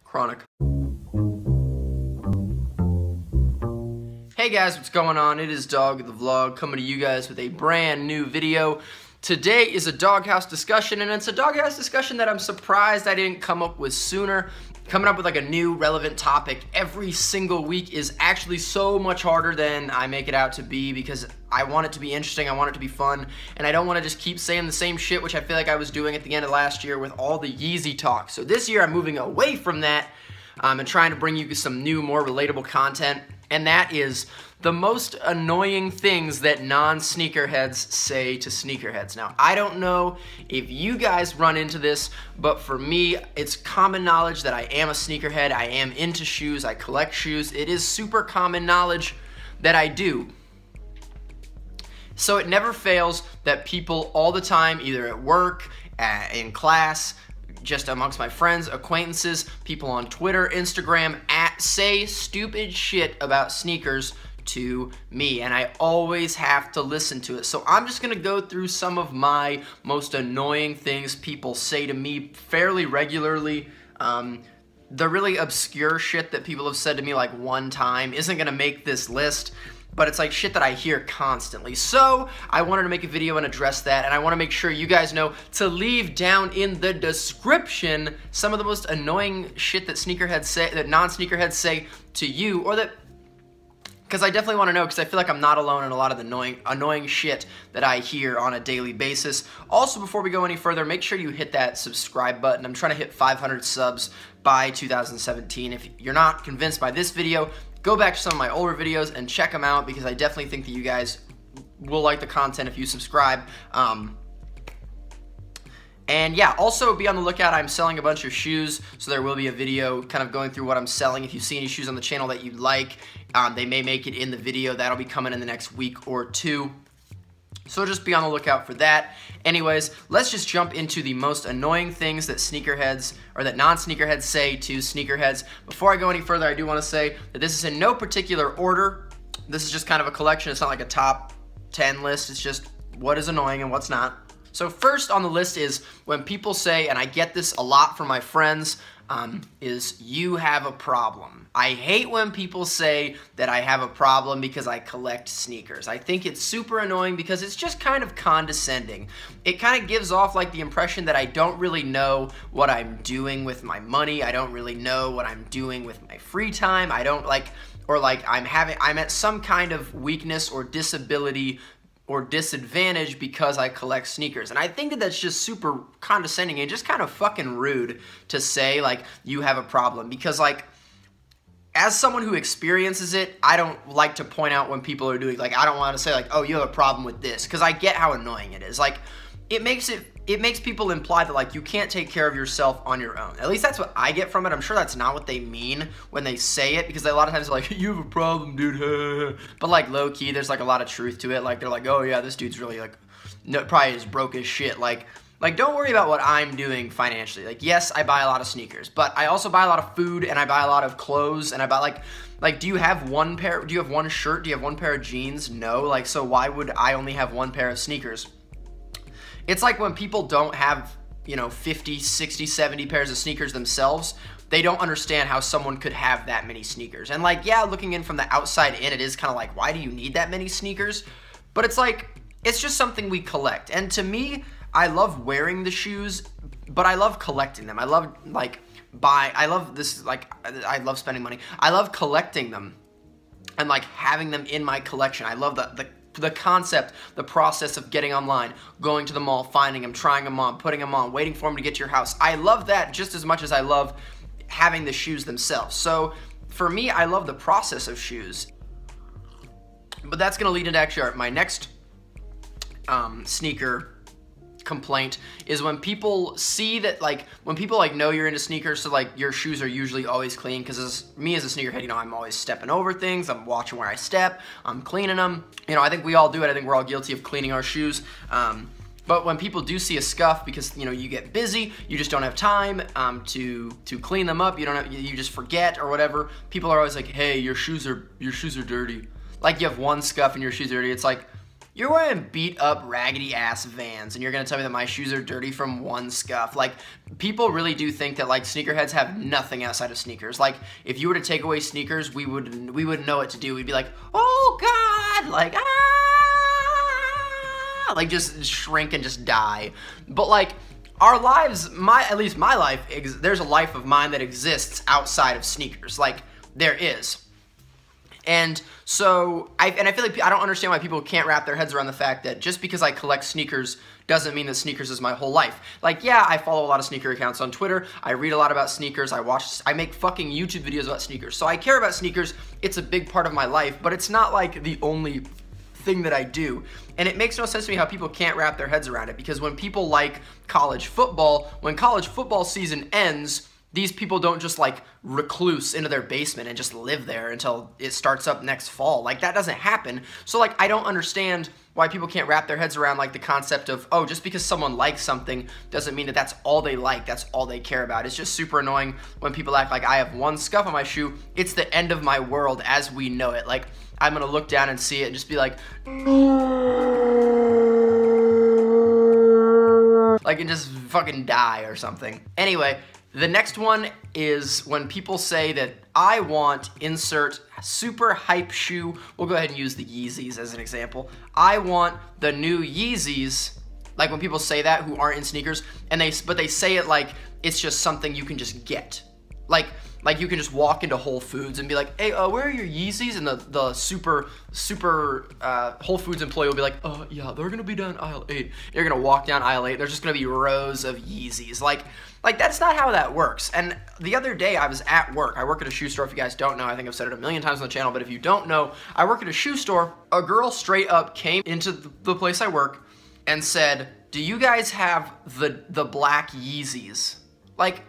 Chronic. Hey guys, what's going on? It is Dog the Vlog coming to you guys with a brand new video. Today is a Dawghouse discussion, and it's a Dawghouse discussion that I'm surprised I didn't come up with sooner. Coming up with like a new relevant topic every single week is actually so much harder than I make it out to be, because I want it to be interesting, I want it to be fun, and I don't want to just keep saying the same shit, which I feel like I was doing at the end of last year with all the Yeezy talk. So this year I'm moving away from that and trying to bring you some new, more relatable content, and that is the most annoying things that non-sneakerheads say to sneakerheads. Now, I don't know if you guys run into this, but for me, it's common knowledge that I am a sneakerhead. I am into shoes. I collect shoes. It is super common knowledge that I do. So it never fails that people all the time, either at work, in class, just amongst my friends, acquaintances, people on Twitter, Instagram, say stupid shit about sneakers to me, and I always have to listen to it. So I'm just gonna go through some of my most annoying things people say to me fairly regularly. The really obscure shit that people have said to me like one time isn't gonna make this list, but it's like shit that I hear constantly. So I wanted to make a video and address that, and I want to make sure you guys know to leave down in the description some of the most annoying shit that sneakerheads say, that non-sneakerheads say to you, or that, because I definitely want to know, because I feel like I'm not alone in a lot of the annoying shit that I hear on a daily basis. Also, before we go any further, make sure you hit that subscribe button. I'm trying to hit 500 subs by 2017. If you're not convinced by this video, go back to some of my older videos and check them out, because I definitely think that you guys will like the content if you subscribe. And yeah, also be on the lookout. I'm selling a bunch of shoes, so there will be a video kind of going through what I'm selling. If you see any shoes on the channel that you like, they may make it in the video. That'll be coming in the next week or two. So just be on the lookout for that. Anyways, let's just jump into the most annoying things that sneakerheads, or that non-sneakerheads say to sneakerheads. Before I go any further, I do want to say that this is in no particular order. This is just kind of a collection. It's not like a top 10 list. It's just what is annoying and what's not. So first on the list is when people say, and I get this a lot from my friends, is you have a problem. I hate when people say that I have a problem because I collect sneakers. I think it's super annoying because it's just kind of condescending. It kind of gives off like the impression that I don't really know what I'm doing with my money. I don't really know what I'm doing with my free time. I don't like, or like I'm at some kind of weakness or disability or disadvantage because I collect sneakers. And I think that that's just super condescending and just kind of fucking rude to say like you have a problem, because like as someone who experiences it, I don't like to point out when people are doing, like, I don't want to say like, oh, you have a problem with this, because I get how annoying it is. Like it makes people imply that like you can't take care of yourself on your own. At least that's what I get from it. I'm sure that's not what they mean when they say it, because a lot of times they're like, you have a problem, dude. But like low key, there's like a lot of truth to it. Like they're like, oh yeah, this dude's really like, no, probably is broke as shit. Like don't worry about what I'm doing financially. Like yes, I buy a lot of sneakers, but I also buy a lot of food, and I buy a lot of clothes, and I buy like do you have one shirt? Do you have one pair of jeans? No. Like, so why would I only have one pair of sneakers? It's like when people don't have, you know, 50, 60, 70 pairs of sneakers themselves, they don't understand how someone could have that many sneakers. And like, yeah, looking in from the outside in, it is kind of like, why do you need that many sneakers? But it's like, it's just something we collect. And to me, I love wearing the shoes, but I love collecting them. I love I love spending money. I love collecting them and like having them in my collection. I love the concept, the process of getting online, going to the mall, finding them, trying them on, putting them on, waiting for them to get to your house. I love that just as much as I love having the shoes themselves. So for me, I love the process of shoes. But that's gonna lead into actually my next sneaker complaint is when people see that, like, when people like know you're into sneakers, so like your shoes are usually always clean, because as me as a sneakerhead, you know, I'm always stepping over things, I'm watching where I step, I'm cleaning them, you know, I think we all do it. I think we're all guilty of cleaning our shoes. But when people do see a scuff, because you know you get busy, you just don't have time to clean them up, you just forget or whatever, people are always like, hey, your shoes are dirty. Like you have one scuff and your shoes are dirty. It's like, You're wearing beat up, raggedy ass Vans, and you're gonna tell me that my shoes are dirty from one scuff. Like, people really do think that like sneakerheads have nothing outside of sneakers. Like, if you were to take away sneakers, we wouldn't know what to do. We'd be like, oh God, like like just shrink and just die. But like, our lives, at least my life, there's a life of mine that exists outside of sneakers. Like, there is. And so, I feel like I don't understand why people can't wrap their heads around the fact that just because I collect sneakers doesn't mean that sneakers is my whole life. Like, yeah, I follow a lot of sneaker accounts on Twitter, I read a lot about sneakers, I make fucking YouTube videos about sneakers. So I care about sneakers, it's a big part of my life, but it's not like the only thing that I do. And it makes no sense to me how people can't wrap their heads around it, because when people like college football, when college football season ends, these people don't just like recluse into their basement and just live there until it starts up next fall. Like, that doesn't happen. So like, I don't understand why people can't wrap their heads around like the concept of, oh, just because someone likes something doesn't mean that that's all they like, that's all they care about. It's just super annoying when people act like I have one scuff on my shoe, it's the end of my world as we know it. Like, I'm gonna look down and see it and just be like and just fucking die or something. Anyway, the next one is when people say that I want insert super hype shoe. We'll go ahead and use the Yeezys as an example. I want the new Yeezys. Like, when people say that who aren't in sneakers, and but they say it like it's just something you can just get. Like you can just walk into Whole Foods and be like, hey, where are your Yeezys? And the super Whole Foods employee will be like, yeah, they're gonna be down aisle 8. You're gonna walk down aisle 8, there's just gonna be rows of Yeezys. Like that's not how that works. And the other day I was at work. I work at a shoe store, if you guys don't know. I think I've said it a million times on the channel, but if you don't know, I work at a shoe store. A girl straight up came into the place I work and said, do you guys have the black Yeezys? Like,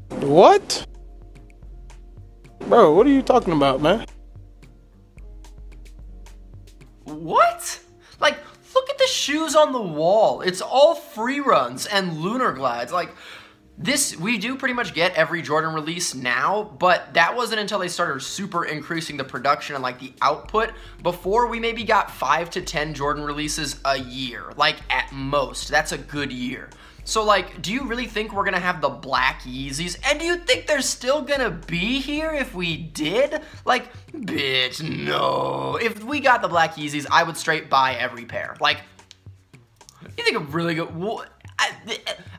what? Bro, what are you talking about, man? What? Like, look at the shoes on the wall. It's all free runs and lunar glides. Like, this, we do pretty much get every Jordan release now, but that wasn't until they started super increasing the production and like the output. Before, we maybe got 5 to 10 Jordan releases a year, like at most. That's a good year. So like, do you really think we're gonna have the black Yeezys? And do you think they're still gonna be here if we did? Like, bitch, no. If we got the black Yeezys, I would straight buy every pair. Like, you think I'm really good?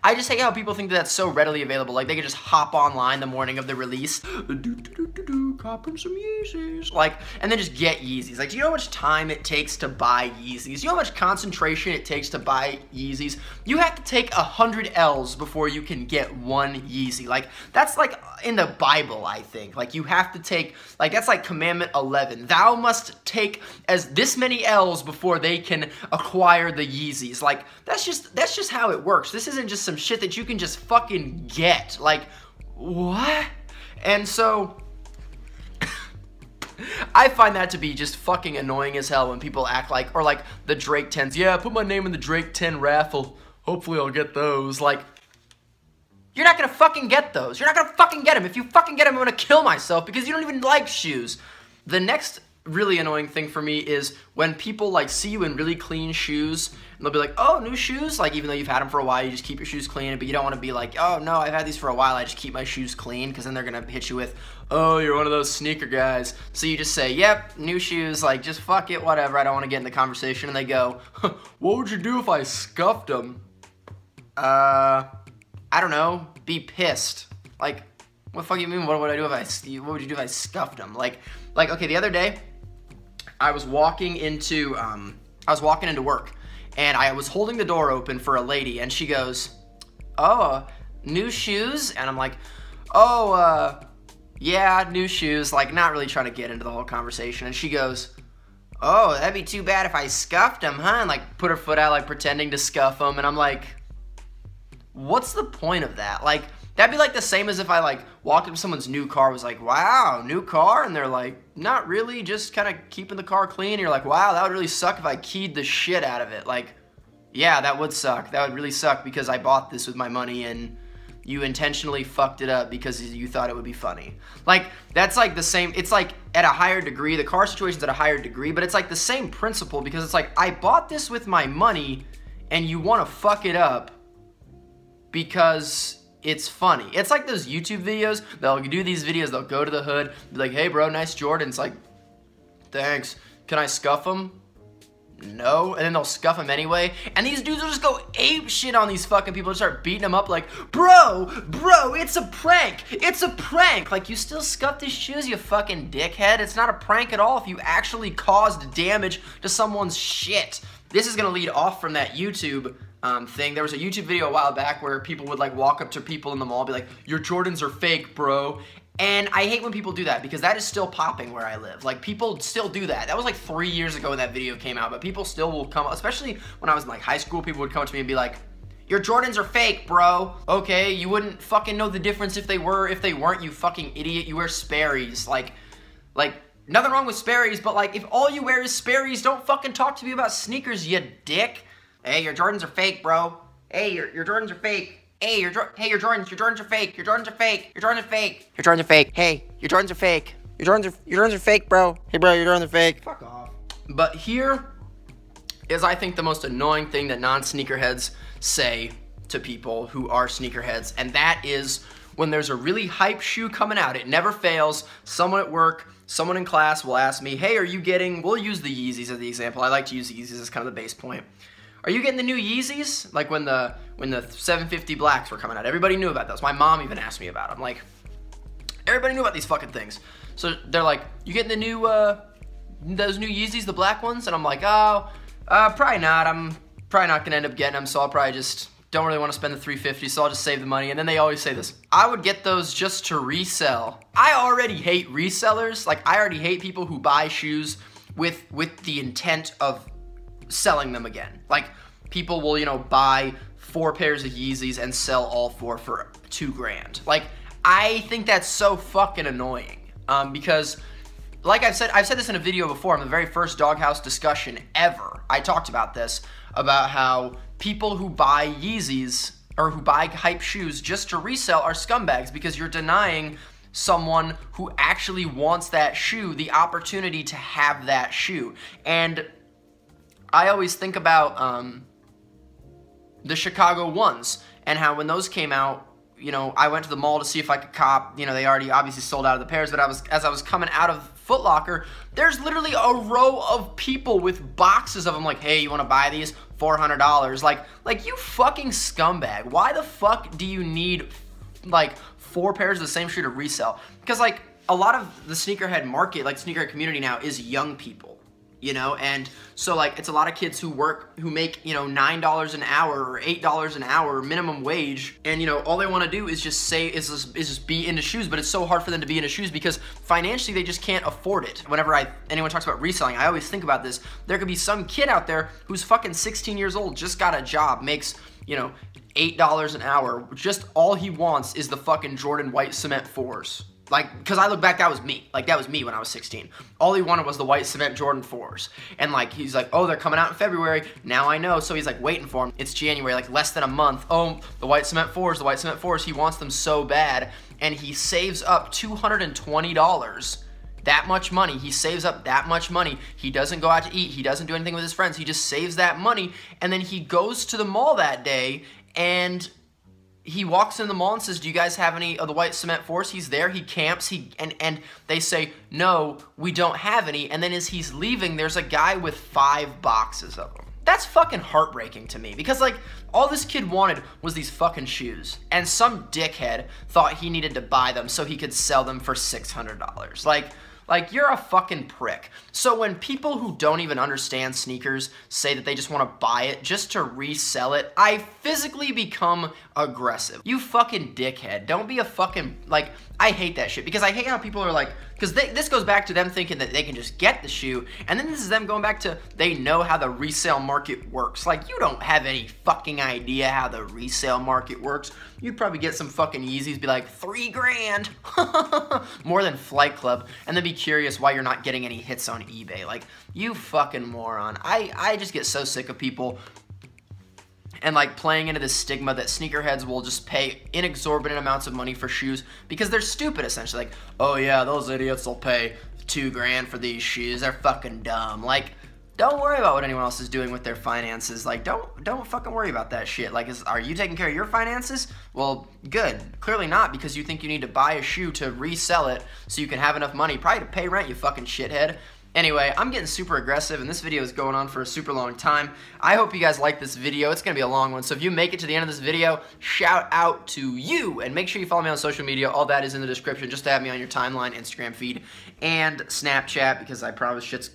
I just hate how people think that that's so readily available. Like, they could just hop online the morning of the release, copping some Yeezys, like, and then just get Yeezys. Like, do you know how much time it takes to buy Yeezys? Do you know how much concentration it takes to buy Yeezys? You have to take 100 L's before you can get one Yeezy. Like, that's like in the Bible, I think. Like, you have to take, like, that's like commandment 11. Thou must take as this many L's before they can acquire the Yeezys. Like, that's just how it works. This isn't just some shit that you can just fucking get. Like, what? And so I find that to be just fucking annoying as hell when people act like, or like the Drake 10s, yeah, put my name in the Drake 10 raffle, hopefully I'll get those. Like, you're not gonna fucking get those. You're not gonna fucking get them. If you fucking get them, I'm gonna kill myself because you don't even like shoes. The next really annoying thing for me is when people like see you in really clean shoes and they'll be like, oh, new shoes? Like, even though you've had them for a while, you just keep your shoes clean, but you don't want to be like, oh no, I've had these for a while, I just keep my shoes clean, because then they're gonna hit you with, oh, you're one of those sneaker guys. So you just say, yep, new shoes, like, just fuck it, whatever, I don't want to get in the conversation. And they go, what would you do if I scuffed them? I don't know, be pissed. Like, what the fuck do you mean, what would you do if I scuffed them? Like, okay, the other day, I was walking into work, and I was holding the door open for a lady, and she goes, oh, new shoes? And I'm like, oh, yeah, new shoes, like, not really trying to get into the whole conversation. And she goes, oh, that'd be too bad if I scuffed them, huh? And like, put her foot out, like, pretending to scuff them, and I'm like, what's the point of that? Like, that'd be like the same as if I like walked up to someone's new car, was like, wow, new car? And they're like, not really, just kind of keeping the car clean. And you're like, wow, that would really suck if I keyed the shit out of it. Like, yeah, that would suck. That would really suck because I bought this with my money and you intentionally fucked it up because you thought it would be funny. Like, that's like the same, it's like at a higher degree, the car situation's at a higher degree, but it's like the same principle, because it's like, I bought this with my money and you want to fuck it up because it's funny. It's like those YouTube videos, they'll do these videos, they'll go to the hood, be like, hey bro, nice Jordans, like, thanks, can I scuff them? No, and then they'll scuff them anyway, and these dudes will just go ape shit on these fucking people and start beating them up like, bro, it's a prank, like, you still scuffed his shoes, you fucking dickhead. It's not a prank at all if you actually caused damage to someone's shit. This is gonna lead off from that YouTube thing. There was a YouTube video a while back where people would like walk up to people in the mall and be like, your Jordans are fake, bro. And I hate when people do that, because that is still popping where I live. Like, people still do that. That was like 3 years ago when that video came out, but people still will come, especially when I was in like high school, people would come up to me and be like, your Jordans are fake, bro. Okay, you wouldn't fucking know the difference if they were, if they weren't, you fucking idiot. You wear Sperry's. Like, nothing wrong with Sperry's, but like, if all you wear is Sperry's, don't fucking talk to me about sneakers, you dick. Hey, your Jordans are fake, bro. Hey, your Jordans are fake. Hey, your Jordans are fake. Your Jordans are fake. Your Jordans are fake. Your Jordans are fake. Hey, your Jordans are fake. Your Jordans are fake, bro. Hey, bro, your Jordans are fake. Fuck off. But here is, I think, the most annoying thing that non-sneakerheads say to people who are sneakerheads, and that is when there's a really hype shoe coming out. It never fails. Someone at work, someone in class will ask me, hey, are you getting, we'll use the Yeezys as the example. I like to use the Yeezys as kind of the base point. Are you getting the new Yeezys? Like when the 750 blacks were coming out. Everybody knew about those. My mom even asked me about them. Like, everybody knew about these fucking things. So they're like, you getting the new, those new Yeezys, the black ones? And I'm like, oh, probably not. I'm probably not gonna end up getting them, so I'll probably just don't really want to spend the $350, so I'll just save the money. And then they always say this, I would get those just to resell. I already hate resellers. Like, I already hate people who buy shoes with the intent of selling them again. Like, people will, you know, buy 4 pairs of Yeezys and sell all 4 for $2 grand. Like, I think that's so fucking annoying. Because, like I've said this in a video before, in the very first Dawghouse discussion ever, I talked about this, about how people who buy Yeezys, or who buy hype shoes just to resell, are scumbags, because you're denying someone who actually wants that shoe the opportunity to have that shoe. And I always think about the Chicago ones, and how when those came out, you know, I went to the mall to see if I could cop, you know, they already obviously sold out of the pairs, but as I was coming out of Foot Locker, there's literally a row of people with boxes of them like, hey, you want to buy these? $400. Like, you fucking scumbag. Why the fuck do you need, like, 4 pairs of the same shoe to resell? Because, like, a lot of the sneakerhead market, like, sneakerhead community now is young people. You know, and so like it's a lot of kids who make, you know, $9 an hour or $8 an hour minimum wage, and you know, all they want to do is just be into shoes, but it's so hard for them to be into shoes because financially they just can't afford it. Whenever anyone talks about reselling, I always think about this. There could be some kid out there who's fucking 16 years old, just got a job, makes, you know, $8 an hour. Just all he wants is the fucking Jordan white cement 4s. Like, because I look back, that was me. Like, that was me when I was 16. All he wanted was the white cement Jordan 4s. And, like, he's like, oh, they're coming out in February. Now I know. So he's, like, waiting for them. It's January, like, less than a month. Oh, the white cement 4s, the white cement 4s. He wants them so bad. And he saves up $220. That much money. He saves up that much money. He doesn't go out to eat. He doesn't do anything with his friends. He just saves that money. And then he goes to the mall that day, and he walks in the mall and says, do you guys have any of the white cement 4s? He's there, he camps, and they say, no, we don't have any. And then as he's leaving, there's a guy with 5 boxes of them. That's fucking heartbreaking to me, because like, all this kid wanted was these fucking shoes, and some dickhead thought he needed to buy them so he could sell them for $600. Like, you're a fucking prick. So when people who don't even understand sneakers say that they just want to buy it just to resell it, I physically become aggressive. You fucking dickhead. Don't be a fucking, like, I hate that shit, because I hate how people are like, because this goes back to them thinking that they can just get the shoe, and then this is them going back to they know how the resale market works. Like, you don't have any fucking idea how the resale market works. You'd probably get some fucking Yeezys, be like, $3 grand, more than Flight Club, and then be curious why you're not getting any hits on eBay. Like, you fucking moron. I just get so sick of people. and like playing into this stigma that sneakerheads will just pay inexorbitant amounts of money for shoes because they're stupid, essentially. Like, oh yeah, those idiots will pay $2 grand for these shoes. They're fucking dumb. Like, don't worry about what anyone else is doing with their finances. Like, don't fucking worry about that shit. Like, are you taking care of your finances? Well, good. Clearly not, because you think you need to buy a shoe to resell it so you can have enough money, probably to pay rent, you fucking shithead. Anyway, I'm getting super aggressive, and this video is going on for a super long time. I hope you guys like this video. It's going to be a long one, so if you make it to the end of this video, shout out to you, and make sure you follow me on social media. All that is in the description, just to have me on your timeline, Instagram feed, and Snapchat, because I promise shit's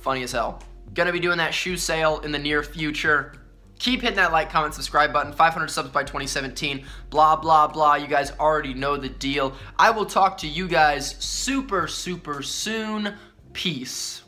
funny as hell. Gonna be doing that shoe sale in the near future. Keep hitting that like, comment, subscribe button. 500 subs by 2017. Blah, blah, blah. You guys already know the deal. I will talk to you guys super, super soon. Peace.